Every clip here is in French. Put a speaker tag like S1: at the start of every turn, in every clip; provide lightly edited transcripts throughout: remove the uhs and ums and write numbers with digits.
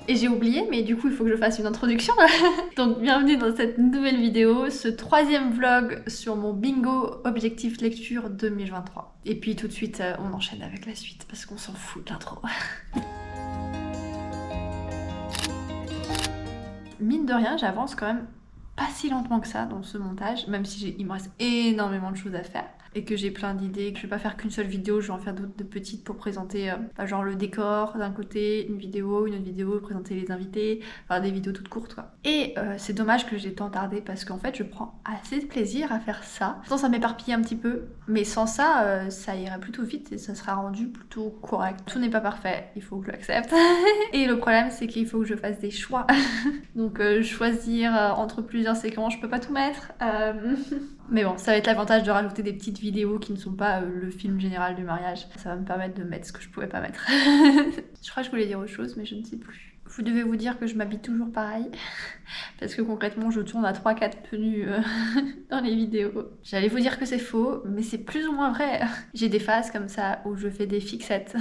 S1: Et j'ai oublié, mais du coup il faut que je fasse une introduction. Donc bienvenue dans cette nouvelle vidéo, ce 3e vlog sur mon bingo objectif lecture 2023. Et puis tout de suite on enchaîne avec la suite parce qu'on s'en fout de l'intro. Mine de rien, j'avance quand même pas si lentement que ça dans ce montage, même si il me reste énormément de choses à faire et que j'ai plein d'idées, que je vais pas faire qu'une seule vidéo, je vais en faire d'autres de petites pour présenter genre le décor d'un côté, une autre vidéo, présenter les invités, enfin des vidéos toutes courtes quoi. Et c'est dommage que j'ai tant tardé parce qu'en fait je prends assez de plaisir à faire ça. Pourtant ça m'éparpille un petit peu, mais sans ça, ça irait plutôt vite et ça sera rendu plutôt correct. Tout n'est pas parfait, il faut que je l'accepte. Et le problème c'est qu'il faut que je fasse des choix. Donc choisir entre plusieurs séquences, je peux pas tout mettre. Mais bon, ça va être l'avantage de rajouter des petites vidéos qui ne sont pas le film général du mariage. Ça va me permettre de mettre ce que je pouvais pas mettre. Je crois que je voulais dire autre chose, mais je ne sais plus. Vous devez vous dire que je m'habille toujours pareil. Parce que concrètement, je tourne à 3-4 tenues dans les vidéos. J'allais vous dire que c'est faux, mais c'est plus ou moins vrai. J'ai des phases comme ça où je fais des fixettes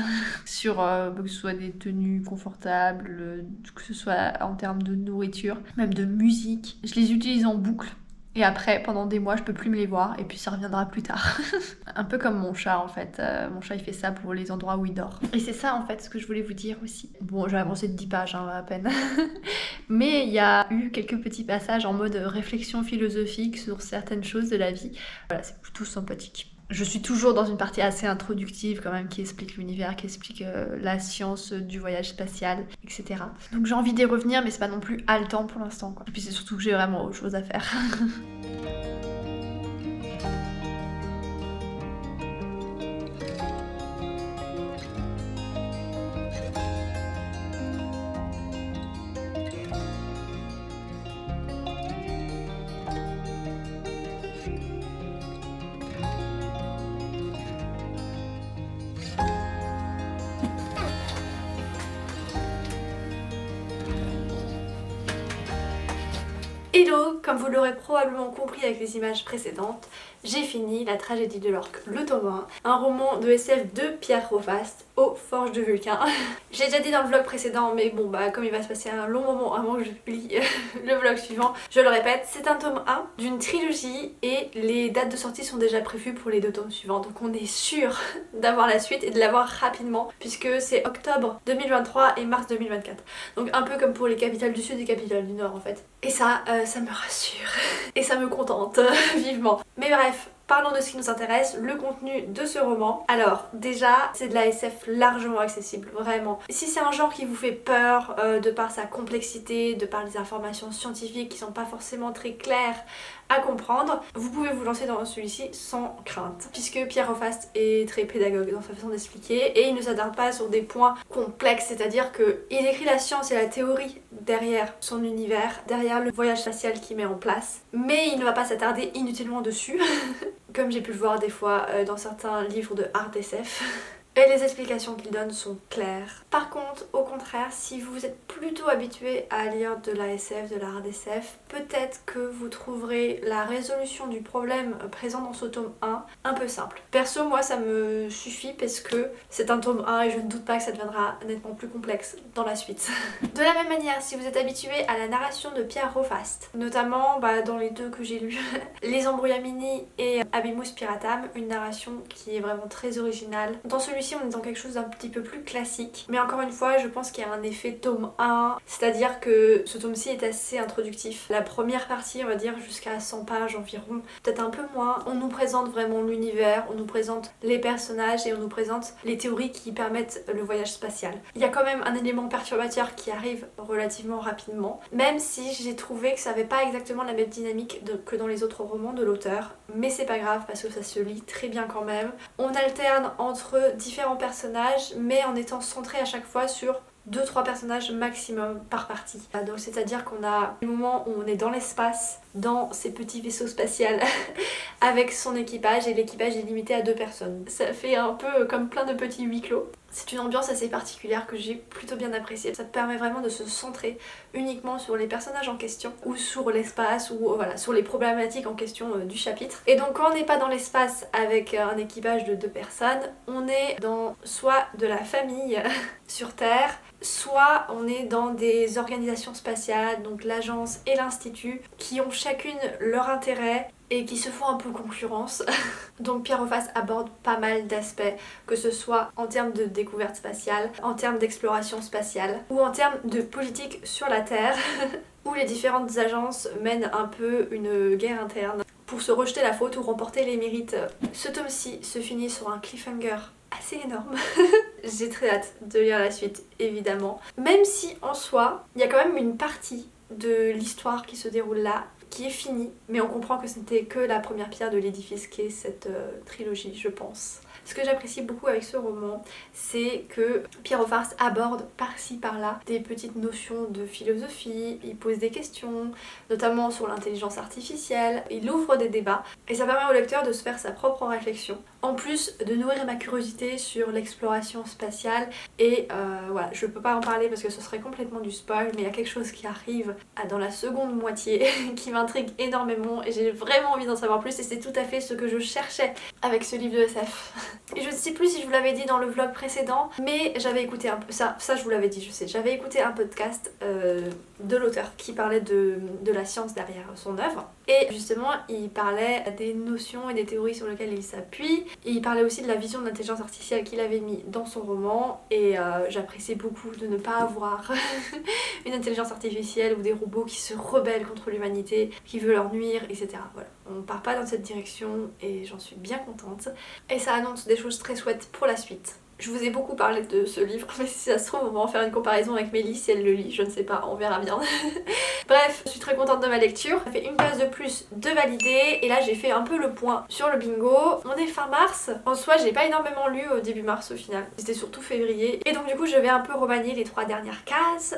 S1: sur que ce soit des tenues confortables, que ce soit en termes de nourriture, même de musique. Je les utilise en boucle. Et après, pendant des mois, je peux plus me les voir et puis ça reviendra plus tard. Un peu comme mon chat en fait. Mon chat il fait ça pour les endroits où il dort. Et c'est ça en fait ce que je voulais vous dire aussi. Bon, j'ai avancé de 10 pages à peine. Mais il y a eu quelques petits passages en mode réflexion philosophique sur certaines choses de la vie. Voilà, c'est plutôt sympathique. Je suis toujours dans une partie assez introductive quand même qui explique l'univers, qui explique la science du voyage spatial, etc. Donc j'ai envie d'y revenir mais c'est pas non plus haletant pour l'instant quoi. Et puis c'est surtout que j'ai vraiment autre chose à faire. Hello, comme vous l'aurez probablement compris avec les images précédentes, j'ai fini La tragédie de l'orque, le tome 1, un roman de SF de Pierre Rofaste aux Forges de Vulcain. J'ai déjà dit dans le vlog précédent, mais bon bah comme il va se passer un long moment avant que je publie le vlog suivant, je le répète, c'est un tome 1 d'une trilogie et les dates de sortie sont déjà prévues pour les 2 tomes suivants, donc on est sûr d'avoir la suite et de l'avoir rapidement puisque c'est octobre 2023 et mars 2024. Donc un peu comme pour les capitales du Sud et capitales du Nord en fait. Et ça, ça me rassure et ça me contente vivement. Mais bref, parlons de ce qui nous intéresse, le contenu de ce roman. Alors déjà, c'est de la SF largement accessible, vraiment. Si c'est un genre qui vous fait peur de par sa complexité, de par les informations scientifiques qui sont pas forcément très claires à comprendre, vous pouvez vous lancer dans celui-ci sans crainte. Puisque Pierre Rofaste est très pédagogue dans sa façon d'expliquer et il ne s'attarde pas sur des points complexes, c'est-à-dire qu'il écrit la science et la théorie derrière son univers, derrière le voyage spatial qu'il met en place, mais il ne va pas s'attarder inutilement dessus, comme j'ai pu le voir des fois dans certains livres de hard SF. Et les explications qu'il donne sont claires. Par contre, au contraire, si vous êtes plutôt habitué à lire de la SF, de la hard SF, peut-être que vous trouverez la résolution du problème présent dans ce tome 1 un peu simple. Perso, moi ça me suffit parce que c'est un tome 1 et je ne doute pas que ça deviendra nettement plus complexe dans la suite. De la même manière, si vous êtes habitué à la narration de Pierre Rofaste, notamment dans les 2 que j'ai lus, Les Embrouillamini et Habemus Piratam, une narration qui est vraiment très originale. Dans celui-ci, on est dans quelque chose d'un petit peu plus classique. Mais encore une fois, je pense qu'il y a un effet tome 1, c'est-à-dire que ce tome-ci est assez introductif. La première partie, on va dire jusqu'à 100 pages environ, peut-être un peu moins, on nous présente vraiment l'univers, on nous présente les personnages et on nous présente les théories qui permettent le voyage spatial. Il y a quand même un élément perturbateur qui arrive relativement rapidement, même si j'ai trouvé que ça n'avait pas exactement la même dynamique que dans les autres romans de l'auteur, mais c'est pas grave parce que ça se lit très bien quand même. On alterne entre différents personnages mais en étant centré à chaque fois sur 2-3 personnages maximum par partie. Donc c'est-à-dire qu'on a des moments où on est dans l'espace, dans ces petits vaisseaux spatiaux avec son équipage et l'équipage est limité à 2 personnes. Ça fait un peu comme plein de petits huis clos. C'est une ambiance assez particulière que j'ai plutôt bien appréciée. Ça te permet vraiment de se centrer uniquement sur les personnages en question ou sur l'espace ou voilà, sur les problématiques en question du chapitre. Et donc quand on n'est pas dans l'espace avec un équipage de 2 personnes, on est dans soit de la famille sur Terre, soit on est dans des organisations spatiales, donc l'agence et l'institut, qui ont chacune leur intérêt et qui se font un peu concurrence. Donc Pierre Roface aborde pas mal d'aspects, que ce soit en termes de découverte spatiale, en termes d'exploration spatiale, ou en termes de politique sur la Terre, où les différentes agences mènent un peu une guerre interne pour se rejeter la faute ou remporter les mérites. Ce tome-ci se finit sur un cliffhanger assez énorme. J'ai très hâte de lire la suite, évidemment. Même si en soi, il y a quand même une partie de l'histoire qui se déroule là qui est finie, mais on comprend que c'était que la première pierre de l'édifice qu'est cette trilogie, je pense. Ce que j'apprécie beaucoup avec ce roman, c'est que Pierre Roface aborde par-ci par-là des petites notions de philosophie, il pose des questions, notamment sur l'intelligence artificielle, il ouvre des débats, et ça permet au lecteur de se faire sa propre réflexion. En plus de nourrir ma curiosité sur l'exploration spatiale, et voilà, je peux pas en parler parce que ce serait complètement du spoil, mais il y a quelque chose qui arrive dans la seconde moitié qui m'intrigue énormément, et j'ai vraiment envie d'en savoir plus, et c'est tout à fait ce que je cherchais avec ce livre de SF. Et je ne sais plus si je vous l'avais dit dans le vlog précédent, mais j'avais écouté un peu, ça je vous l'avais dit, je sais, j'avais écouté un podcast de l'auteur qui parlait de la science derrière son œuvre. Et justement, il parlait des notions et des théories sur lesquelles il s'appuie. Et il parlait aussi de la vision de l'intelligence artificielle qu'il avait mis dans son roman. Et j'appréciais beaucoup de ne pas avoir une intelligence artificielle ou des robots qui se rebellent contre l'humanité, qui veulent leur nuire, etc. Voilà. On part pas dans cette direction et j'en suis bien contente. Et ça annonce des choses très chouettes pour la suite. Je vous ai beaucoup parlé de ce livre, mais si ça se trouve, on va en faire une comparaison avec Mélie si elle le lit, je ne sais pas, on verra bien. Bref, je suis très contente de ma lecture. J'ai fait une case de plus de validé, et là j'ai fait un peu le point sur le bingo. On est fin mars, en soi j'ai pas énormément lu au début mars au final, c'était surtout février. Et donc du coup je vais un peu remanier les 3 dernières cases.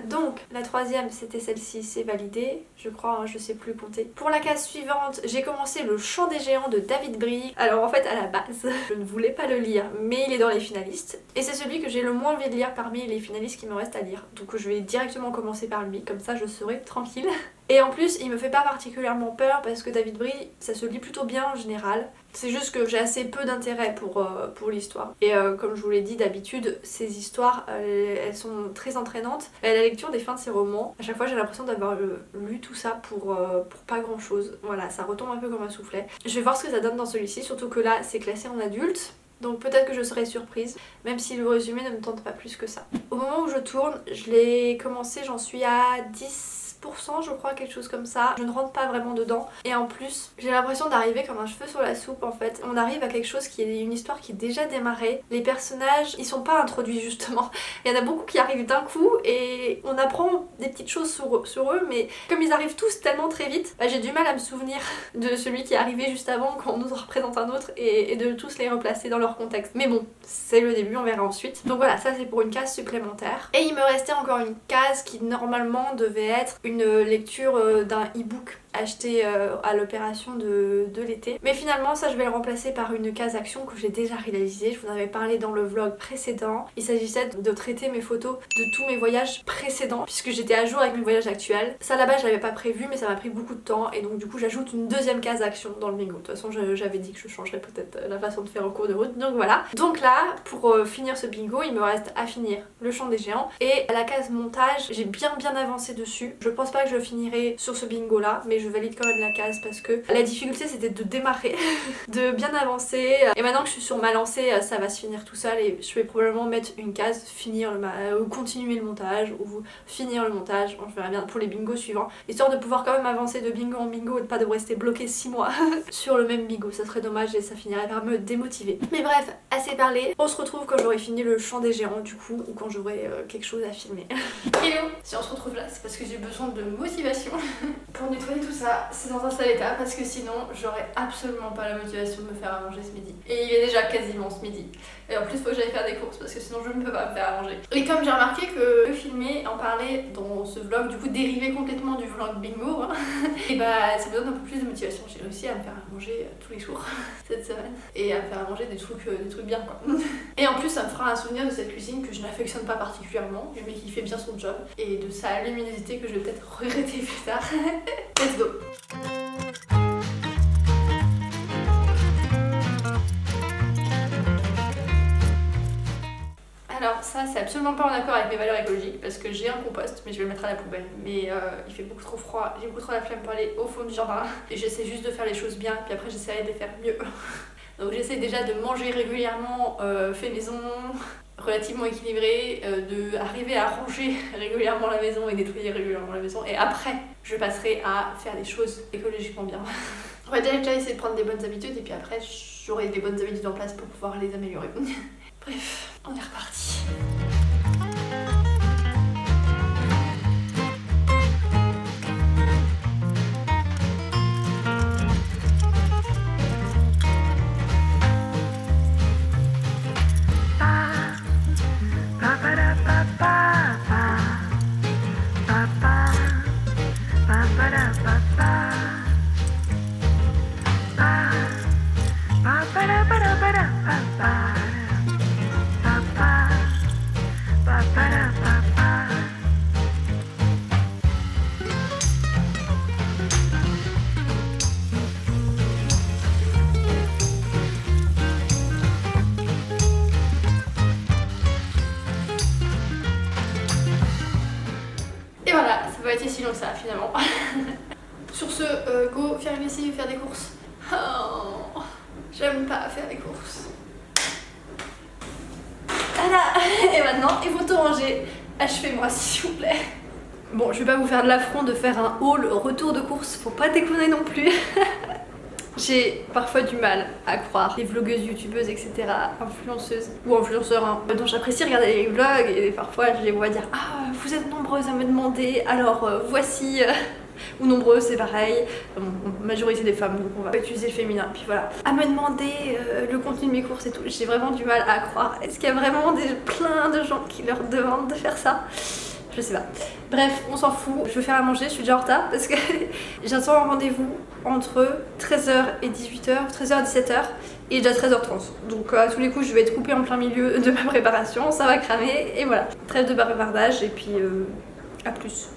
S1: Donc la troisième c'était celle-ci, c'est validé, je crois, hein, je sais plus compter. Pour la case suivante, j'ai commencé Le Chant des Géants de David Brie. Alors en fait à la base, je ne voulais pas le lire, mais il est dans les finalistes. Et c'est celui que j'ai le moins envie de lire parmi les finalistes qui me restent à lire. Donc je vais directement commencer par lui, comme ça je serai tranquille. Et en plus, il me fait pas particulièrement peur parce que David Brie, ça se lit plutôt bien en général. C'est juste que j'ai assez peu d'intérêt pour l'histoire. Et comme je vous l'ai dit, d'habitude, ces histoires, elles sont très entraînantes. Et à la lecture des fins de ces romans, à chaque fois j'ai l'impression d'avoir lu tout ça pour pas grand chose. Voilà, ça retombe un peu comme un soufflet. Je vais voir ce que ça donne dans celui-ci, surtout que là, c'est classé en adulte. Donc peut-être que je serai surprise, même si le résumé ne me tente pas plus que ça. Au moment où je tourne, je l'ai commencé, j'en suis à 10%, je crois, quelque chose comme ça. Je ne rentre pas vraiment dedans. Et en plus, j'ai l'impression d'arriver comme un cheveu sur la soupe en fait. On arrive à quelque chose qui est une histoire qui est déjà démarrée. Les personnages, ils sont pas introduits justement. Il y en a beaucoup qui arrivent d'un coup et on apprend des petites choses sur eux, mais comme ils arrivent tous tellement très vite, j'ai du mal à me souvenir de celui qui est arrivé juste avant quand on nous en représente un autre et de tous les replacer dans leur contexte. Mais bon, c'est le début, on verra ensuite. Donc voilà, ça c'est pour une case supplémentaire. Et il me restait encore une case qui normalement devait être une lecture d'un e-book acheté à l'opération de l'été. Mais finalement ça je vais le remplacer par une case action que j'ai déjà réalisée. Je vous en avais parlé dans le vlog précédent. Il s'agissait de traiter mes photos de tous mes voyages précédents puisque j'étais à jour avec mes voyages actuels. Ça là-bas je l'avais pas prévu mais ça m'a pris beaucoup de temps et donc du coup j'ajoute une deuxième case action dans le bingo. De toute façon j'avais dit que je changerais peut-être la façon de faire en cours de route, donc voilà. Donc là pour finir ce bingo il me reste à finir Le Chant des Géants et la case montage j'ai bien avancé dessus. Je pense pas que je le finirai sur ce bingo là mais je valide quand même la case parce que la difficulté c'était de démarrer, de bien avancer et maintenant que je suis sur ma lancée ça va se finir tout seul et je vais probablement mettre une case finir ou continuer le montage ou finir le montage, on verra bien pour les bingos suivants histoire de pouvoir quand même avancer de bingo en bingo et de pas de rester bloqué 6 mois sur le même bingo, ça serait dommage et ça finirait par me démotiver. Mais bref, assez parlé, on se retrouve quand j'aurai fini Le Chant des Géants du coup ou quand j'aurai quelque chose à filmer. Hello, si on se retrouve là c'est parce que j'ai besoin de motivation pour nettoyer tout tout ça, c'est dans un sale état parce que sinon j'aurais absolument pas la motivation de me faire à manger ce midi. Et il est déjà quasiment ce midi. Et en plus faut que j'aille faire des courses parce que sinon je ne peux pas me faire à manger. Et comme j'ai remarqué que le filmer, en parler dans ce vlog, du coup dérivé complètement du vlog bingo, hein, et bah ça me donne un peu plus de motivation. J'ai réussi à me faire à manger tous les jours cette semaine et à me faire à manger des trucs bien quoi. Et en plus ça me fera un souvenir de cette cuisine que je n'affectionne pas particulièrement mais qui fait bien son job et de sa luminosité que je vais peut-être regretter plus tard. Let's go. Alors ça c'est absolument pas en accord avec mes valeurs écologiques parce que j'ai un compost mais je vais le mettre à la poubelle, mais il fait beaucoup trop froid, j'ai beaucoup trop la flemme pour aller au fond du jardin et j'essaie juste de faire les choses bien puis après j'essaierai de les faire mieux. Donc j'essaie déjà de manger régulièrement fait maison, relativement équilibré, de arriver à ranger régulièrement la maison et nettoyer régulièrement la maison et après je passerai à faire des choses écologiquement bien. On va déjà essayer de prendre des bonnes habitudes et puis après j'aurai des bonnes habitudes en place pour pouvoir les améliorer. Bref, on est reparti. Et voilà, ça va être si long que ça finalement. Sur ce, go faire une lessive et faire des courses. Oh, j'aime pas faire des courses. Voilà. Et maintenant, il faut tout ranger. Achevez-moi s'il vous plaît. Bon, je vais pas vous faire de l'affront de faire un haul retour de course, faut pas déconner non plus. J'ai parfois du mal à croire les vlogueuses, youtubeuses, etc., influenceuses ou influenceurs hein, dont j'apprécie regarder les vlogs et parfois je les vois dire « Ah, vous êtes nombreuses à me demander, alors voici... ou nombreuses, c'est pareil, majorité des femmes, donc on va utiliser le féminin, puis voilà. À me demander le contenu de mes courses et tout, j'ai vraiment du mal à croire. Est-ce qu'il y a vraiment plein de gens qui leur demandent de faire ça ? Je sais pas. Bref, on s'en fout. Je veux faire à manger, je suis déjà en retard parce que j'attends un rendez-vous entre 13h et 18h, 13h et 17h et déjà 13h30. Donc à tous les coups, je vais être coupée en plein milieu de ma préparation, ça va cramer et voilà. Trêve de bavardage et puis à plus.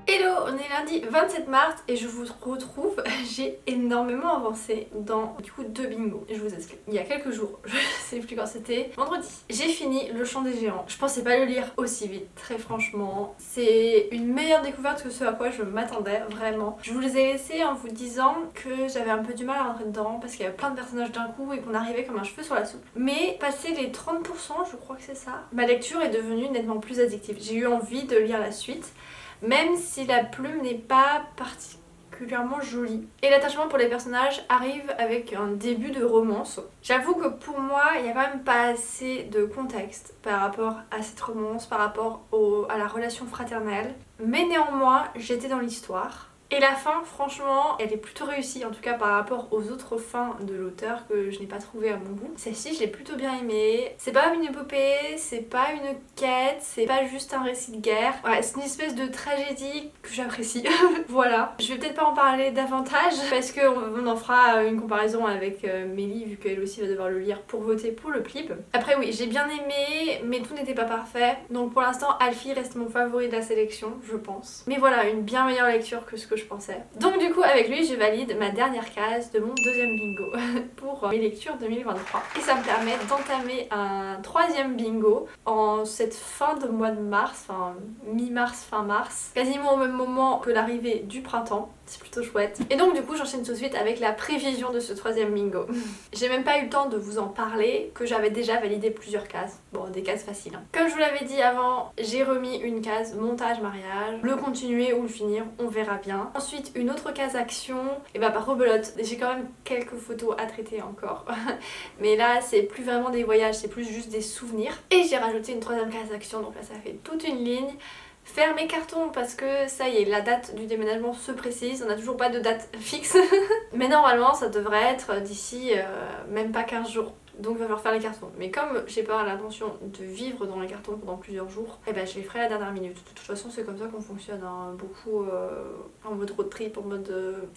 S1: Hello, on est lundi 27 mars et je vous retrouve, j'ai énormément avancé dans du coup 2 bingos. Je vous explique. Il y a quelques jours, je sais plus quand c'était, vendredi, j'ai fini Le Chant des Géants. Je pensais pas le lire aussi vite, très franchement. C'est une meilleure découverte que ce à quoi je m'attendais, vraiment. Je vous les ai laissés en vous disant que j'avais un peu du mal à rentrer dedans parce qu'il y avait plein de personnages d'un coup et qu'on arrivait comme un cheveu sur la soupe. Mais passé les 30%, je crois que c'est ça, ma lecture est devenue nettement plus addictive. J'ai eu envie de lire la suite. Même si la plume n'est pas particulièrement jolie. Et l'attachement pour les personnages arrive avec un début de romance. J'avoue que pour moi, il n'y a quand même pas assez de contexte par rapport à cette romance, par rapport à la relation fraternelle. Mais néanmoins, j'étais dans l'histoire. Et la fin, franchement, elle est plutôt réussie, en tout cas par rapport aux autres fins de l'auteur que je n'ai pas trouvé à mon goût. Celle-ci, je l'ai plutôt bien aimée. C'est pas une épopée, c'est pas une quête, c'est pas juste un récit de guerre. Ouais, c'est une espèce de tragédie que j'apprécie. Voilà. Je vais peut-être pas en parler davantage parce qu'on en fera une comparaison avec Mélie, vu qu'elle aussi va devoir le lire pour voter pour le clip. Après oui, j'ai bien aimé, mais tout n'était pas parfait. Donc pour l'instant, Alfie reste mon favori de la sélection, je pense. Mais voilà, une bien meilleure lecture que ce que je pensais. Donc du coup avec lui je valide ma dernière case de mon deuxième bingo pour mes lectures 2023 et ça me permet d'entamer un troisième bingo en cette fin de mois de mars, enfin mi-mars, fin mars, quasiment au même moment que l'arrivée du printemps. c'est plutôt chouette. Et donc du coup j'enchaîne tout de suite avec la prévision de ce troisième bingo. J'ai même pas eu le temps de vous en parler, que j'avais déjà validé plusieurs cases. Bon, des cases faciles. Hein. Comme je vous l'avais dit avant, j'ai remis une case montage mariage, le continuer ou le finir, on verra bien. Ensuite une autre case action, et bah par rebelote, j'ai quand même quelques photos à traiter encore. Mais là c'est plus vraiment des voyages, c'est plus juste des souvenirs. Et j'ai rajouté une troisième case action, donc là ça fait toute une ligne. Faire mes cartons parce que ça y est, la date du déménagement se précise, on n'a toujours pas de date fixe. Mais normalement ça devrait être d'ici même pas 15 jours. Donc il va falloir faire les cartons. Mais comme j'ai pas l'intention de vivre dans les cartons pendant plusieurs jours, et ben je les ferai à la dernière minute. De toute façon c'est comme ça qu'on fonctionne, hein. Beaucoup en mode road trip, en mode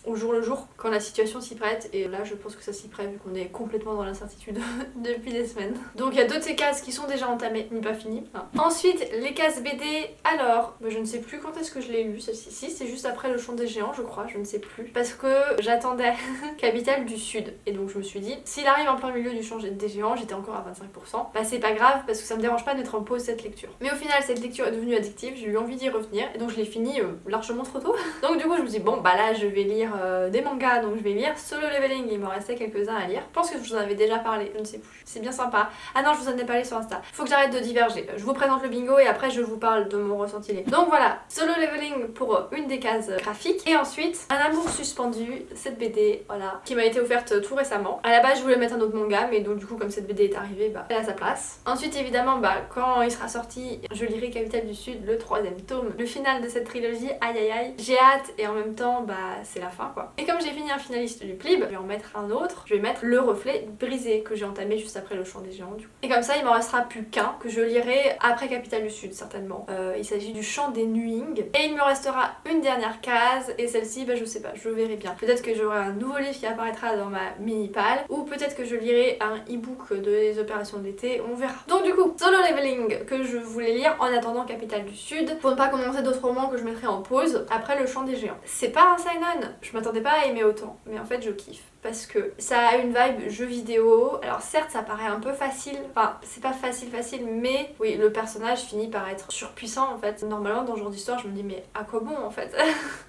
S1: au jour le jour, quand la situation s'y prête. Et là je pense que ça s'y prête vu qu'on est complètement dans l'incertitude depuis des semaines. Donc il y a deux de ces cases qui sont déjà entamées, mais pas finies. Hein. Ensuite les cases BD, alors je ne sais plus quand est-ce que je l'ai lu celle-ci. Si, c'est juste après le chant des géants je crois, je ne sais plus. Parce que j'attendais Capitale du Sud. Et donc je me suis dit, s'il arrive en plein milieu du chant des géants, j'étais encore à 25%, bah c'est pas grave parce que ça me dérange pas d'être en pause cette lecture. Mais au final cette lecture est devenue addictive, j'ai eu envie d'y revenir et donc je l'ai fini largement trop tôt. Donc du coup je me dis bon bah là je vais lire des mangas, donc je vais lire Solo Leveling, il me restait quelques-uns à lire. Je pense que je vous en avais déjà parlé, je ne sais plus. C'est bien sympa. Ah non je vous en ai parlé sur Insta. Faut que j'arrête de diverger. Je vous présente le bingo et après je vous parle de mon ressenti. Donc voilà, Solo Leveling pour une des cases graphiques. Et ensuite Un amour suspendu, cette BD, voilà, qui m'a été offerte tout récemment. À la base je voulais mettre un autre manga mais donc du coup comme cette BD est arrivée, bah elle a sa place. Ensuite évidemment quand il sera sorti, je lirai Capitale du Sud, le troisième tome, le final de cette trilogie, aïe aïe aïe. J'ai hâte et en même temps c'est la fin quoi. Et comme j'ai fini un finaliste du Plib, je vais en mettre un autre, je vais mettre Le Reflet brisé que j'ai entamé juste après le chant des géants du coup. Et comme ça il m'en restera plus qu'un que je lirai après Capitale du Sud certainement. Il s'agit du chant des Nuing. Et il me restera une dernière case et celle-ci je sais pas, je verrai bien. Peut-être que j'aurai un nouveau livre qui apparaîtra dans ma mini-palle ou peut-être que je lirai un e-book des opérations d'été, on verra. Donc du coup, Solo Leveling que je voulais lire en attendant Capitale du Sud pour ne pas commencer d'autres romans que je mettrai en pause après le chant des géants. C'est pas un seinen, je m'attendais pas à aimer autant, mais en fait je kiffe. Parce que ça a une vibe jeu vidéo. Alors certes ça paraît un peu facile, enfin c'est pas facile mais oui le personnage finit par être surpuissant en fait. Normalement dans ce genre d'histoire je me dis mais à quoi bon en fait.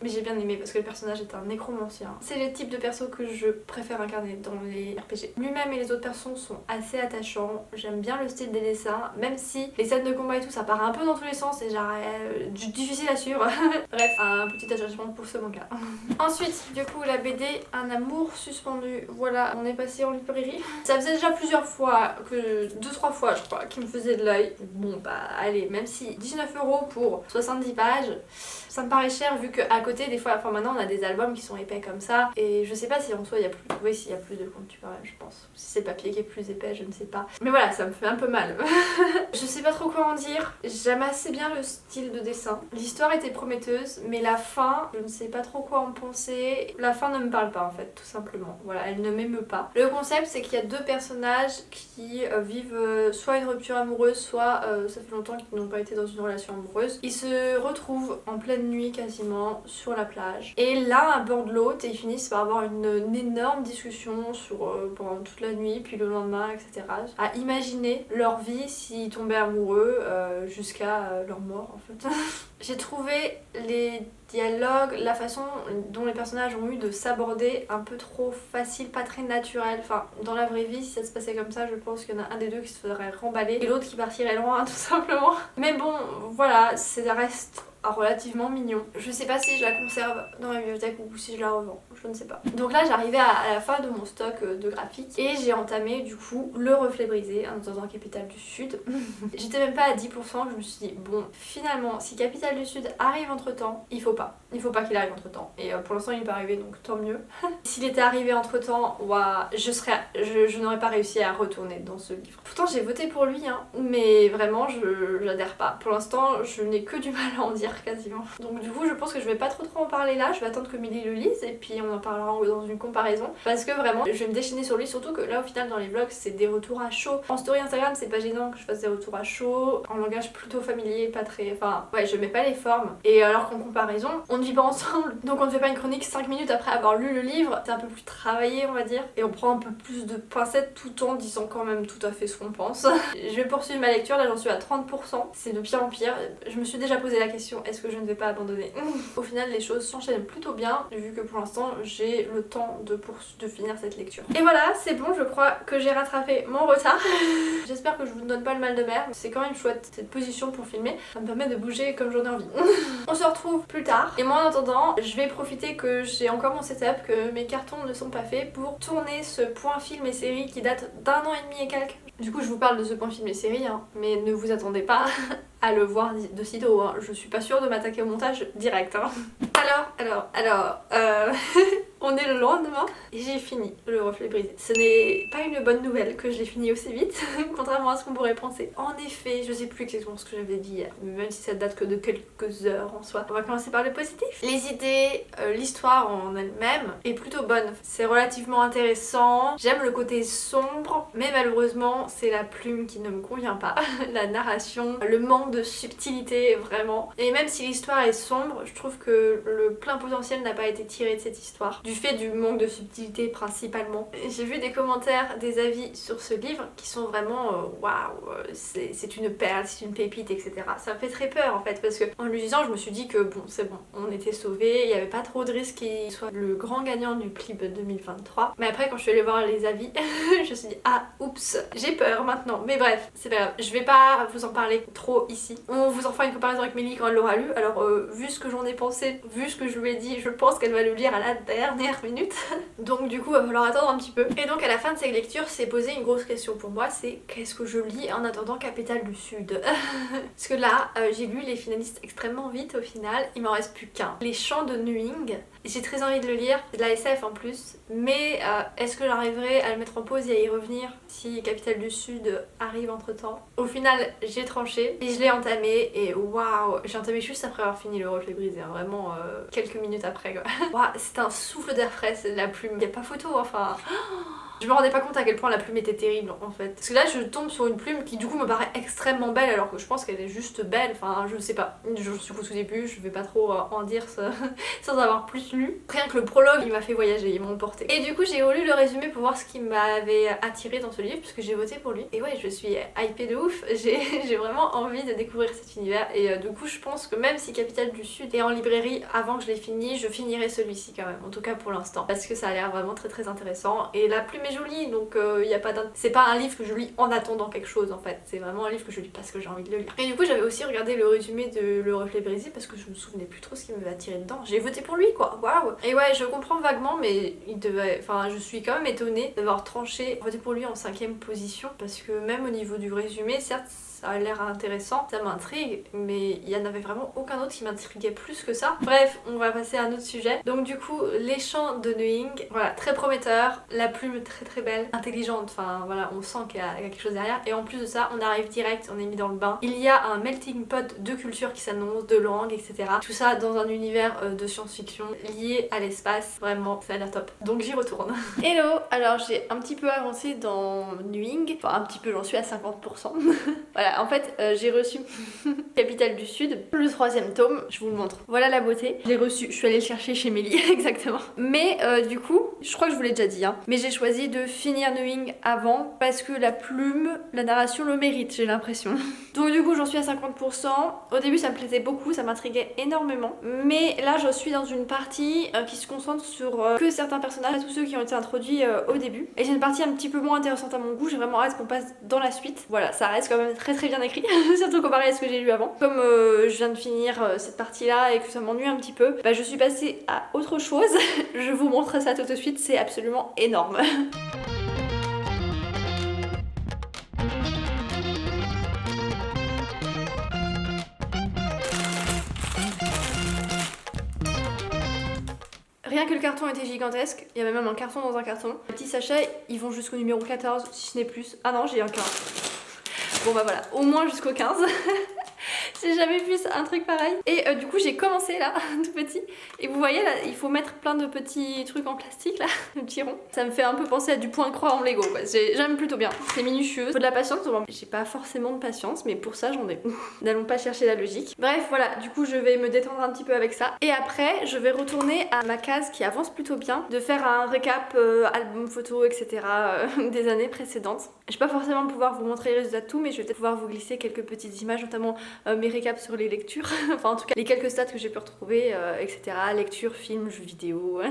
S1: Mais j'ai bien aimé parce que le personnage est un nécromancien. C'est le type de perso que je préfère incarner dans les RPG. Lui-même et les autres personnes sont assez attachants, j'aime bien le style des dessins, même si les scènes de combat et tout ça part un peu dans tous les sens et genre difficile à suivre. Bref, un petit attachement pour ce manga. Ensuite du coup la BD Un amour suspendu. Voilà, on est passé en librairie. Ça faisait déjà plusieurs fois, 2-3 fois je crois, qui me faisait de l'œil. Bon bah allez, même si 19 € pour 70 pages, ça me paraît cher vu qu'à côté des fois, enfin maintenant on a des albums qui sont épais comme ça. Et je sais pas si en soi il y a plus, oui s'il y a plus de contenu quand même je pense. Si c'est le papier qui est plus épais, je ne sais pas. Mais voilà, ça me fait un peu mal. Je sais pas trop quoi en dire. J'aime assez bien le style de dessin. L'histoire était prometteuse, mais la fin, je ne sais pas trop quoi en penser. La fin ne me parle pas en fait, tout simplement. Voilà, elle ne m'émeut pas. Le concept c'est qu'il y a deux personnages qui vivent soit une rupture amoureuse, soit ça fait longtemps qu'ils n'ont pas été dans une relation amoureuse. Ils se retrouvent en pleine nuit quasiment sur la plage. Et l'un aborde l'autre et ils finissent par avoir une énorme discussion pendant toute la nuit, puis le lendemain, etc. À imaginer leur vie s'ils tombaient amoureux jusqu'à leur mort en fait. J'ai trouvé les dialogues, la façon dont les personnages ont eu de s'aborder un peu trop facile, pas très naturel. Enfin, dans la vraie vie, si ça se passait comme ça, je pense qu'il y en a un des deux qui se ferait remballer et l'autre qui partirait loin, tout simplement. Mais bon, voilà, ça reste relativement mignon. Je sais pas si je la conserve dans ma bibliothèque ou si je la revends, je ne sais pas. Donc là j'arrivais à la fin de mon stock de graphiques et j'ai entamé du coup Le Reflet brisé dans un Capitale du Sud. J'étais même pas à 10%, je me suis dit bon finalement si Capitale du Sud arrive entre temps, il faut pas qu'il arrive entre temps et pour l'instant il n'est pas arrivé donc tant mieux. S'il était arrivé entre temps, ouah, je n'aurais pas réussi à retourner dans ce livre. Pourtant j'ai voté pour lui hein, mais vraiment j'adhère pas. Pour l'instant je n'ai que du mal à en dire quasiment. Donc du coup je pense que je vais pas trop en parler là, je vais attendre que Milly le lise et puis on en parlera dans une comparaison parce que vraiment je vais me déchaîner sur lui, surtout que là au final dans les vlogs c'est des retours à chaud. En story Instagram c'est pas gênant que je fasse des retours à chaud, en langage plutôt familier, pas très... Enfin ouais, je mets pas les formes. Et alors qu'en comparaison, on ne vit pas ensemble, donc on ne fait pas une chronique 5 minutes après avoir lu le livre, c'est un peu plus travaillé on va dire, et on prend un peu plus de pincettes tout en disant quand même tout à fait ce qu'on pense. Je vais poursuivre ma lecture, là j'en suis à 30%, c'est de pire en pire. Je me suis déjà posé la question, est-ce que je ne vais pas abandonner? Au final les choses s'enchaînent plutôt bien, vu que pour l'instant j'ai le temps de finir cette lecture. Et voilà, c'est bon, je crois que j'ai rattrapé mon retard. J'espère que je vous donne pas le mal de mer, c'est quand même chouette cette position pour filmer, ça me permet de bouger comme j'en ai envie. On se retrouve plus tard, et moi en attendant je vais profiter que j'ai encore mon setup, que mes cartons ne sont pas faits, pour tourner ce point film et série qui date d'1 an et demi et quelques. Du coup je vous parle de ce point film et série hein, mais ne vous attendez pas à le voir de sitôt hein. Je suis pas sûre de m'attaquer au montage direct hein. Alors, on est le lendemain et j'ai fini Le Reflet Brisé. Ce n'est pas une bonne nouvelle que je l'ai fini aussi vite, contrairement à ce qu'on pourrait penser. En effet, je sais plus exactement ce que j'avais dit hier, même si ça date que de quelques heures en soi. On va commencer par le positif. Les idées, l'histoire en elle-même est plutôt bonne. C'est relativement intéressant. J'aime le côté sombre, mais malheureusement, c'est la plume qui ne me convient pas. La narration, le manque de subtilité, vraiment. Et même si l'histoire est sombre, je trouve que le plein potentiel n'a pas été tiré de cette histoire, du fait du manque de subtilité principalement. J'ai vu des commentaires, des avis sur ce livre qui sont vraiment waouh, c'est une perle, c'est une pépite, etc. Ça me fait très peur en fait, parce que en le lisant je me suis dit que bon, c'est bon, on était sauvés, il n'y avait pas trop de risques qu'il soit le grand gagnant du PLIB 2023. Mais après quand je suis allée voir les avis, je me suis dit ah oups, j'ai peur maintenant. Mais bref, c'est pas grave, je vais pas vous en parler trop ici. On vous en fera une comparaison avec Mélie quand elle l'aura lu. Alors vu ce que j'en ai pensé, vu ce que je lui ai dit, je pense qu'elle va le lire à la dernière minute. Donc du coup il va falloir attendre un petit peu. Et donc à la fin de cette lecture s'est posée une grosse question pour moi, c'est qu'est-ce que je lis en attendant Capitale du Sud. Parce que là j'ai lu les finalistes extrêmement vite au final, il m'en reste plus qu'un. Les Chants de Nuing. J'ai très envie de le lire, c'est de la SF en plus, mais est-ce que j'arriverai à le mettre en pause et à y revenir si Capitale du Sud arrive entre temps? Au final j'ai tranché et je l'ai entamé et waouh, j'ai entamé juste après avoir fini Le Reflet Brisé, hein, vraiment quelques minutes après quoi. Waouh, c'est un souffle d'air frais, c'est de la plume, y a pas photo enfin... Je me rendais pas compte à quel point la plume était terrible en fait. Parce que là je tombe sur une plume qui du coup me paraît extrêmement belle alors que je pense qu'elle est juste belle, enfin je sais pas. Je suis au tout début, je vais pas trop en dire ça, sans avoir plus lu. Rien que le prologue il m'a fait voyager, il m'a emporté. Et du coup j'ai relu le résumé pour voir ce qui m'avait attiré dans ce livre puisque j'ai voté pour lui. Et ouais, je suis hypée de ouf, j'ai vraiment envie de découvrir cet univers et du coup je pense que même si Capitale du Sud est en librairie avant que je l'ai fini, je finirai celui-ci quand même, en tout cas pour l'instant. Parce que ça a l'air vraiment très très intéressant et la plume est jolie donc y a pas c'est pas un livre que je lis en attendant quelque chose en fait, c'est vraiment un livre que je lis parce que j'ai envie de le lire. Et du coup j'avais aussi regardé le résumé de Le Reflet Brisé parce que je me souvenais plus trop ce qui m'avait attiré dedans. J'ai voté pour lui quoi, waouh. Et ouais je comprends vaguement mais il devait, enfin je suis quand même étonnée d'avoir tranché, voté pour lui en 5ème position parce que même au niveau du résumé certes ça a l'air intéressant, ça m'intrigue, mais il y en avait vraiment aucun autre qui m'intriguait plus que ça. Bref, on va passer à un autre sujet. Donc du coup, Les Chants de Nuing, voilà, très prometteur, la plume très très belle, intelligente, enfin voilà, on sent qu'il y a quelque chose derrière. Et en plus de ça, on arrive direct, on est mis dans le bain. Il y a un melting pot de culture qui s'annonce, de langues, etc. Tout ça dans un univers de science-fiction lié à l'espace, vraiment, ça a l'air top. Donc j'y retourne. Hello, alors j'ai un petit peu avancé dans Nuing, enfin un petit peu, j'en suis à 50%. Voilà. En fait j'ai reçu Capitale du Sud, le 3ème tome, je vous le montre. Voilà la beauté, je l'ai reçu, je suis allée le chercher chez Mélie, exactement. Mais du coup, je crois que je vous l'ai déjà dit, hein, mais j'ai choisi de finir Nuing avant parce que la plume, la narration le mérite, j'ai l'impression. Donc du coup j'en suis à 50%, au début ça me plaisait beaucoup, ça m'intriguait énormément, mais là je suis dans une partie qui se concentre sur que certains personnages, tous ceux qui ont été introduits au début. Et c'est une partie un petit peu moins intéressante à mon goût, j'ai vraiment hâte qu'on passe dans la suite. Voilà, ça reste quand même très bien écrit, surtout comparé à ce que j'ai lu avant. Comme je viens de finir cette partie là et que ça m'ennuie un petit peu, bah je suis passée à autre chose. Je vous montre ça tout de suite, c'est absolument énorme. Rien que le carton était gigantesque, il y avait même un carton dans un carton. Les petits sachets, ils vont jusqu'au numéro 14, si ce n'est plus. Ah non, j'ai un 15. Bon bah voilà, au moins jusqu'au 15. J'ai jamais vu un truc pareil. Et du coup j'ai commencé là, tout petit. Et vous voyez là, il faut mettre plein de petits trucs en plastique là, de petits ronds. Ça me fait un peu penser à du point croix en Lego quoi. J'aime plutôt bien. C'est minutieux. Faut de la patience. J'ai pas forcément de patience, mais pour ça j'en ai. N'allons pas chercher la logique. Bref voilà, du coup je vais me détendre un petit peu avec ça. Et après je vais retourner à ma case qui avance plutôt bien, de faire un récap album photo etc des années précédentes. Je vais pas forcément pouvoir vous montrer les résultats de tout, mais je vais peut-être pouvoir vous glisser quelques petites images, notamment mes récaps sur les lectures, enfin en tout cas les quelques stats que j'ai pu retrouver, etc. Lecture, films, jeux vidéo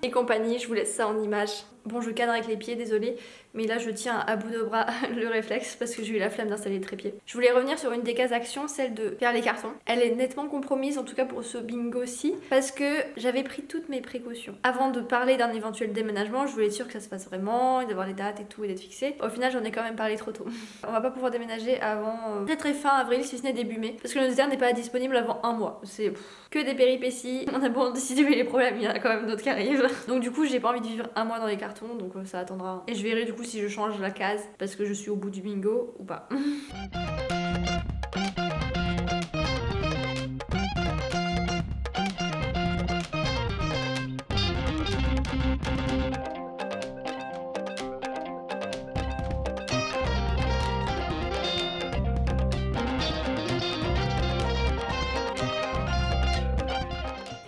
S1: et compagnie. Je vous laisse ça en images. Bon, je cadre avec les pieds, désolée, mais là je tiens à bout de bras le réflexe parce que j'ai eu la flemme d'installer le trépied. Je voulais revenir sur une des cases actions, celle de faire les cartons. Elle est nettement compromise, en tout cas pour ce bingo-ci, parce que j'avais pris toutes mes précautions. Avant de parler d'un éventuel déménagement, je voulais être sûre que ça se passe vraiment, d'avoir les dates et tout et d'être fixé. Au final, j'en ai quand même parlé trop tôt. On va pas pouvoir déménager avant très fin avril, si ce n'est début mai, parce que le notaire n'est pas disponible avant un mois. C'est que des péripéties. On a beau dissimuler les problèmes, il y en a quand même d'autres qui arrivent. Donc du coup, j'ai pas envie de vivre un mois dans les cartons, donc ça attendra. Et je verrai du coup si je change la case parce que je suis au bout du bingo ou pas.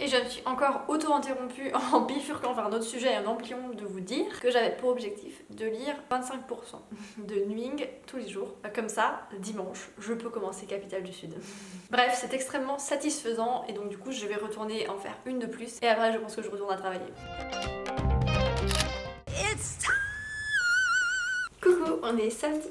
S1: Je me suis encore auto-interrompue en bifurquant vers un autre sujet et en oubliant de vous dire que j'avais pour objectif de lire 25% de Nwing tous les jours. Comme ça, dimanche, je peux commencer Capitale du Sud. Bref, c'est extrêmement satisfaisant et donc du coup je vais retourner en faire une de plus et après je pense que je retourne à travailler. Coucou, on est samedi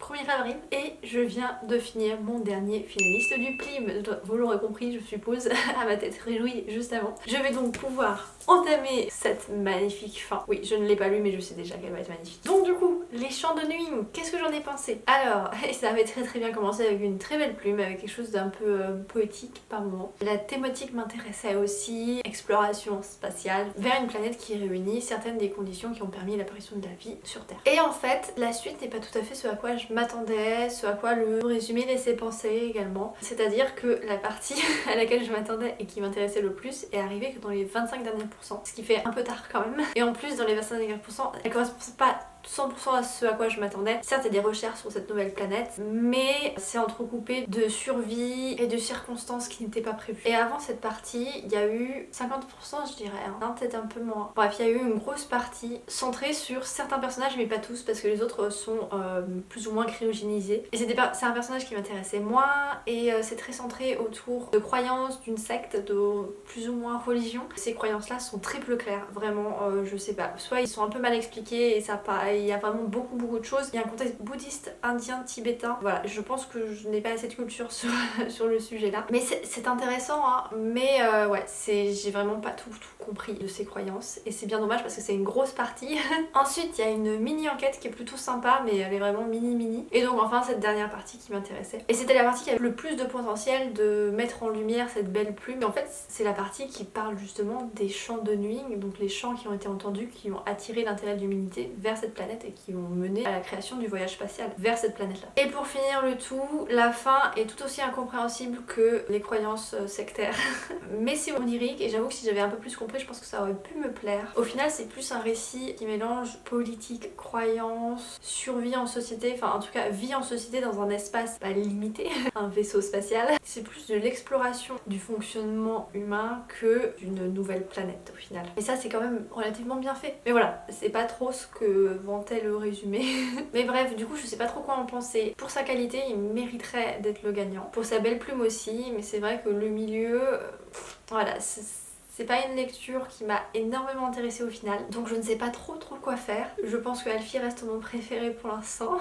S1: 1er avril et je viens de finir mon dernier finaliste du Plim. Vous l'aurez compris, je suppose, à ma tête réjouie juste avant. Je vais donc pouvoir entamer cette magnifique fin. Oui, je ne l'ai pas lu mais je sais déjà qu'elle va être magnifique. Donc du coup, les chants de Nwing, qu'est-ce que j'en ai pensé? Alors, ça avait très bien commencé avec une très belle plume, avec quelque chose d'un peu poétique par moment. La thématique m'intéressait aussi, exploration spatiale vers une planète qui réunit certaines des conditions qui ont permis l'apparition de la vie sur Terre. Et en fait, la suite n'est pas tout à fait ce à quoi je m'attendais, ce à quoi le résumé laissait penser également. C'est-à-dire que la partie à laquelle je m'attendais et qui m'intéressait le plus est arrivée que dans les 25 derniers pourcents, ce qui fait un peu tard quand même. Et en plus, dans les 25 derniers pourcents, elle correspond pas 100% à ce à quoi je m'attendais. Certes, il y a des recherches sur cette nouvelle planète, mais c'est entrecoupé de survie et de circonstances qui n'étaient pas prévues. Et avant cette partie, il y a eu 50% je dirais, hein, peut-être un peu moins. Bref, il y a eu une grosse partie centrée sur certains personnages, mais pas tous, parce que les autres sont plus ou moins cryogénisés. Et c'est un personnage qui m'intéressait moins, et c'est très centré autour de croyances, d'une secte, de plus ou moins religion. Ces croyances-là sont très peu claires, vraiment, je sais pas. Soit ils sont un peu mal expliqués et ça pas. Il y a vraiment beaucoup de choses. Il y a un contexte bouddhiste, indien, tibétain. Voilà, je pense que je n'ai pas assez de culture sur le sujet là. Mais c'est intéressant, hein. Mais ouais, j'ai vraiment pas tout compris de ces croyances. Et c'est bien dommage parce que c'est une grosse partie. Ensuite, il y a une mini enquête qui est plutôt sympa, mais elle est vraiment mini. Et donc enfin, cette dernière partie qui m'intéressait. Et c'était la partie qui avait le plus de potentiel de mettre en lumière cette belle plume. Et en fait, c'est la partie qui parle justement des chants de Nwing, donc les chants qui ont été entendus, qui ont attiré l'intérêt de l'humanité vers cette planète et qui ont mené à la création du voyage spatial vers cette planète-là. Et pour finir le tout, la fin est tout aussi incompréhensible que les croyances sectaires. Mais c'est onirique et j'avoue que si j'avais un peu plus compris, je pense que ça aurait pu me plaire. Au final, c'est plus un récit qui mélange politique, croyance, survie en société, enfin en tout cas vie en société dans un espace pas limité, un vaisseau spatial. C'est plus de l'exploration du fonctionnement humain que d'une nouvelle planète au final. Et ça, c'est quand même relativement bien fait. Mais voilà, c'est pas trop ce que vantait le résumé. Mais bref, du coup, je sais pas trop quoi en penser. Pour sa qualité, il mériterait d'être le gagnant. Pour sa belle plume aussi, mais c'est vrai que le milieu, voilà, c'est pas une lecture qui m'a énormément intéressée au final, donc je ne sais pas trop quoi faire. Je pense que Alfie reste mon préféré pour l'instant.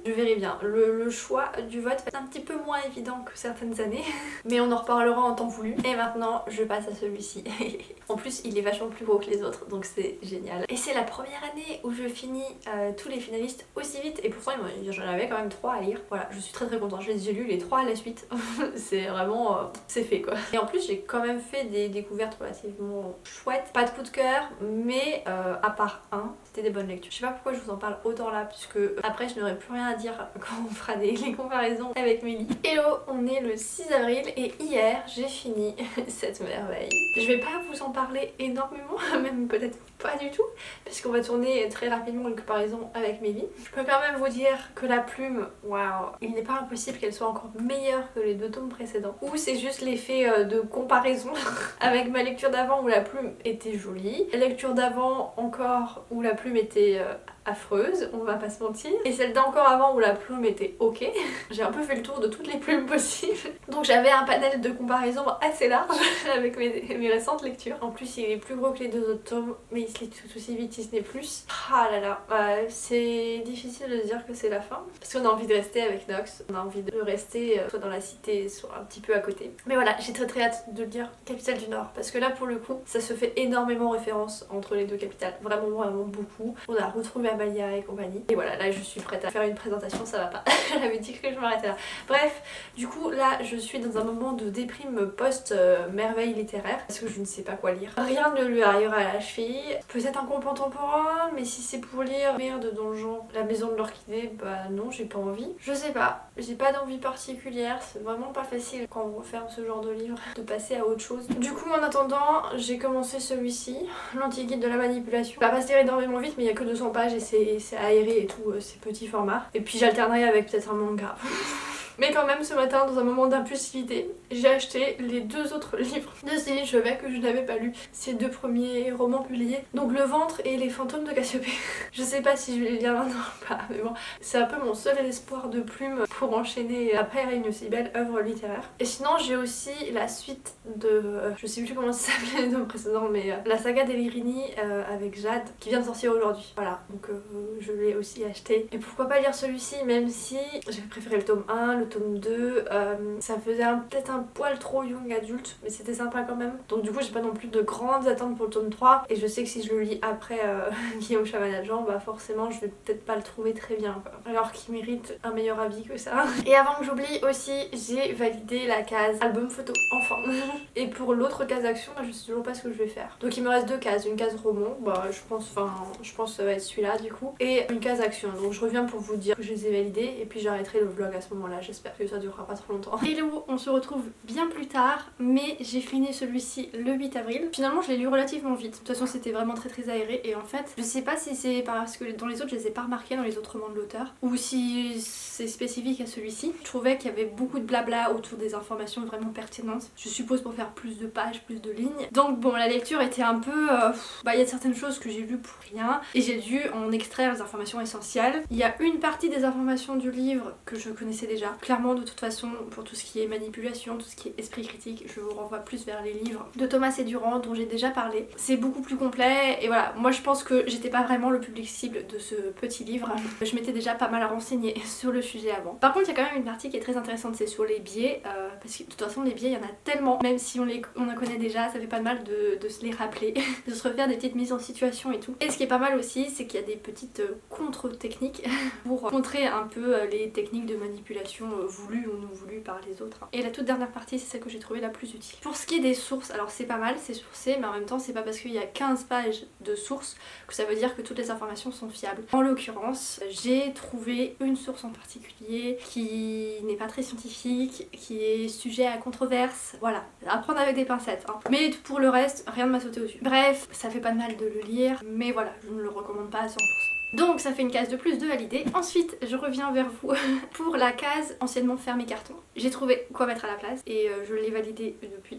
S1: Je verrai bien. Le choix du vote va être un petit peu moins évident que certaines années, mais on en reparlera en temps voulu. Et maintenant, je passe à celui-ci. En plus, il est vachement plus gros que les autres, donc c'est génial. Et c'est la première année où je finis tous les finalistes aussi vite, et pourtant j'en avais quand même 3 à lire. Voilà, je suis très contente. J'ai lu les 3 à la suite. C'est vraiment... c'est fait quoi. Et en plus, j'ai quand même fait des découvertes relativement chouettes. Pas de coup de cœur, mais à part un, c'était des bonnes lectures. Je sais pas pourquoi je vous en parle autant là, puisque après je n'aurai plus rien à dire quand on fera les comparaisons avec Mélie. Hello, on est le 6 avril et hier j'ai fini cette merveille. Je vais pas vous en parler énormément, même peut-être pas du tout, parce qu'on va tourner très rapidement une comparaison avec Mélie. Je peux quand même vous dire que la plume, waouh, il n'est pas impossible qu'elle soit encore meilleure que les 2 tomes précédents. Ou c'est juste l'effet de comparaison avec ma lecture d'avant où la plume était jolie, la lecture d'avant encore où la plume était affreuse, on va pas se mentir, et celle d'encore avant où la plume était ok. J'ai un peu fait le tour de toutes les plumes possibles, donc j'avais un panel de comparaison assez large avec mes récentes lectures. En plus il est plus gros que les 2 autres tomes, mais il se lit tout aussi vite si ce n'est plus. Ah là là, c'est difficile de se dire que c'est la fin, parce qu'on a envie de rester avec Nox, on a envie de rester soit dans la cité, soit un petit peu à côté. Mais voilà, j'ai très hâte de lire Capitale du Nord, parce que là pour le coup, ça se fait énormément référence entre les 2 capitales, vraiment beaucoup. On a retrouvé Amalia et compagnie. Et voilà, là je suis prête à faire une présentation, ça va pas. J'avais dit que je m'arrêtais là. Bref, du coup là je suis dans un moment de déprime post-merveille littéraire, parce que je ne sais pas quoi lire. Rien ne lui arrivera à la cheville. Peut-être un conte contemporain, mais si c'est pour lire Merde dans le genre La Maison de l'Orchidée, bah non, j'ai pas envie. Je sais pas, j'ai pas d'envie particulière, c'est vraiment pas facile quand on referme ce genre de livre de passer à autre chose. Du coup en attendant, j'ai commencé celui-ci, l'anti-guide de la manipulation. Ça va pas se lire énormément vite, mais il y a que 200 pages et c'est aéré et tout, c'est petit format. Et puis j'alternerai avec peut-être un manga. Mais quand même ce matin, dans un moment d'impulsivité, j'ai acheté les 2 autres livres de Céline Chauvet que je n'avais pas lus, ces 2 premiers romans publiés, donc Le Ventre et Les Fantômes de Cassiopée. Je sais pas si je vais les lire maintenant ou pas, mais bon, c'est un peu mon seul espoir de plume pour enchaîner après une si belle œuvre littéraire. Et sinon j'ai aussi la suite de, je sais plus comment ça s'appelait les 2 précédents, mais la saga d'Elirini avec Jade qui vient de sortir aujourd'hui. Voilà, donc je l'ai aussi acheté. Et pourquoi pas lire celui-ci, même si j'ai préféré le tome 1, le tome 2, ça faisait peut-être un poil trop young adulte, mais c'était sympa quand même. Donc du coup j'ai pas non plus de grandes attentes pour le tome 3, et je sais que si je le lis après Guillaume Chamanadjan, bah forcément je vais peut-être pas le trouver très bien quoi. Alors qu'il mérite un meilleur avis que ça. Et avant que j'oublie aussi, j'ai validé la case album photo, enfin. Et pour l'autre case action, bah, je sais toujours pas ce que je vais faire. Donc il me reste 2 cases, une case roman, bah je pense que ça va être celui-là du coup, et une case action. Donc je reviens pour vous dire que je les ai validés, et puis j'arrêterai le vlog à ce moment-là, j'espère que ça durera pas trop longtemps. Hello, on se retrouve bien plus tard, mais j'ai fini celui-ci le 8 avril. Finalement je l'ai lu relativement vite, de toute façon c'était vraiment très aéré, et en fait je sais pas si c'est parce que dans les autres je les ai pas remarqués, dans les autres romans de l'auteur, ou si c'est spécifique à celui-ci. Je trouvais qu'il y avait beaucoup de blabla autour des informations vraiment pertinentes, je suppose pour faire plus de pages, plus de lignes. Donc bon, la lecture était un peu... il y a certaines choses que j'ai lues pour rien, et j'ai dû en extraire les informations essentielles. Il y a une partie des informations du livre que je connaissais déjà. Clairement, de toute façon, pour tout ce qui est manipulation, tout ce qui est esprit critique, je vous renvoie plus vers les livres de Thomas et Durand dont j'ai déjà parlé. C'est beaucoup plus complet, et voilà, moi je pense que j'étais pas vraiment le public cible de ce petit livre. Je m'étais déjà pas mal renseignée sur le sujet avant. Par contre, il y a quand même une partie qui est très intéressante, c'est sur les biais, parce que de toute façon les biais il y en a tellement, même si on en connaît déjà, ça fait pas de mal de se les rappeler, de se refaire des petites mises en situation et tout. Et ce qui est pas mal aussi, c'est qu'il y a des petites contre-techniques pour contrer un peu les techniques de manipulation voulues ou non voulues par les autres. Et la toute dernière partie, c'est celle que j'ai trouvée la plus utile. Pour ce qui est des sources, alors c'est pas mal, c'est sourcé, mais en même temps c'est pas parce qu'il y a 15 pages de sources que ça veut dire que toutes les informations sont fiables. En l'occurrence, j'ai trouvé une source en particulier qui n'est pas très scientifique, qui est sujet à controverse, voilà, à prendre avec des pincettes hein. Mais pour le reste, rien ne m'a sauté aux yeux. Bref, ça fait pas de mal de le lire, mais voilà, je ne le recommande pas à 100%. Donc ça fait une case de plus de valider. Ensuite je reviens vers vous pour la case anciennement fermé carton. J'ai trouvé quoi mettre à la place et je l'ai validé depuis.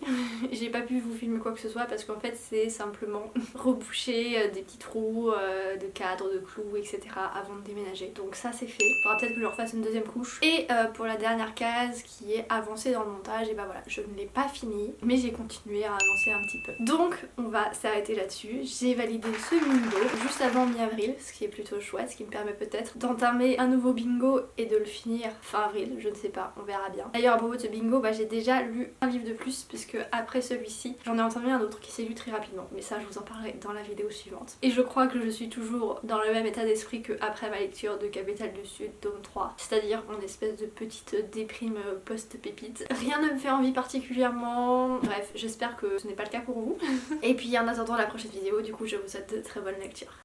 S1: J'ai pas pu vous filmer quoi que ce soit parce qu'en fait c'est simplement reboucher des petits trous de cadres, de clous etc. avant de déménager. Donc ça c'est fait. Il faudra peut-être que je refasse une deuxième couche. Et pour la dernière case qui est avancée dans le montage, et bah voilà, je ne l'ai pas fini mais j'ai continué à avancer un petit peu. Donc on va s'arrêter là-dessus. J'ai validé ce mini-lot juste avant mi-avril, ce qui est plutôt plutôt chouette, ce qui me permet peut-être d'entamer un nouveau bingo et de le finir fin avril, je ne sais pas, on verra bien. D'ailleurs à propos de ce bingo, j'ai déjà lu un livre de plus puisque après celui-ci j'en ai entamé un autre qui s'est lu très rapidement, mais ça je vous en parlerai dans la vidéo suivante. Et je crois que je suis toujours dans le même état d'esprit que après ma lecture de Capitale du Sud tome 3, c'est-à-dire en espèce de petite déprime post-pépite. Rien ne me fait envie particulièrement, bref j'espère que ce n'est pas le cas pour vous. Et puis en attendant la prochaine vidéo, du coup je vous souhaite de très bonnes lectures.